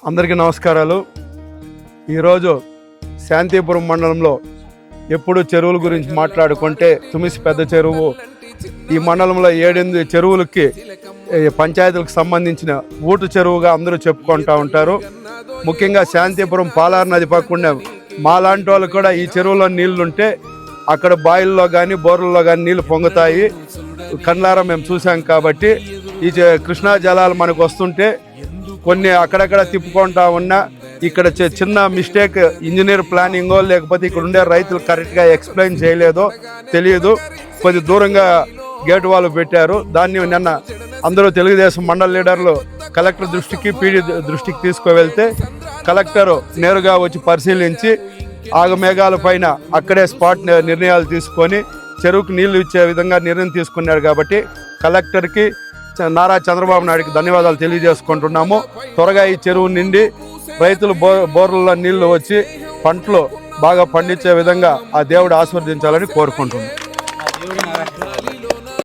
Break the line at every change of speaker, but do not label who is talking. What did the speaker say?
అందరికీ నమస్కారాలు. ఈరోజు శాంతిపురం మండలంలో ఎప్పుడు చెరువుల గురించి మాట్లాడుకుంటే తుమిసి పెద్ద చెరువు, ఈ మండలంలో 7-8 చెరువులకి పంచాయతీలకు సంబంధించిన ఊటు చెరువుగా అందరూ చెప్పుకుంటూ ఉంటారు. ముఖ్యంగా శాంతిపురం పాలార్ నది పక్కన మాలాంటి వాళ్ళు కూడా ఈ చెరువులో నీళ్లుంటే అక్కడ బాయిల్లో కానీ బోర్లలో కానీ నీళ్లు పొంగుతాయి. కళ్ళారా మేము చూసాం. కాబట్టి ఈ కృష్ణా జలాలు మనకు వస్తుంటే కొన్ని అక్కడక్కడ తిప్పుకుంటా ఉన్నా ఇక్కడ చిన్న మిస్టేక్, ఇంజనీర్ ప్లానింగో లేకపోతే ఇక్కడ ఉండే రైతులు కరెక్ట్గా ఎక్స్ప్లెయిన్ చేయలేదో తెలియదు, కొద్ది దూరంగా గేటు వాళ్ళు పెట్టారు. దాన్ని నిన్న అందరూ తెలుగుదేశం మండల లీడర్లు కలెక్టర్ దృష్టికి, పీడీ దృష్టికి తీసుకువెళ్తే కలెక్టర్ నేరుగా వచ్చి పరిశీలించి ఆగమేఘాల పైన అక్కడే స్పాట్ నిర్ణయాలు తీసుకొని చెరువుకు నీళ్లు ఇచ్చే విధంగా నిర్ణయం తీసుకున్నారు. కాబట్టి కలెక్టర్కి, నారా చంద్రబాబు నాయుడికి ధన్యవాదాలు తెలియజేసుకుంటున్నాము. త్వరగా ఈ చెరువు నిండి రైతులు బోర్లలో నీళ్లు వచ్చి పంటలు బాగా పండించే విధంగా ఆ దేవుడు ఆశీర్వదించాలని కోరుకుంటున్నాం.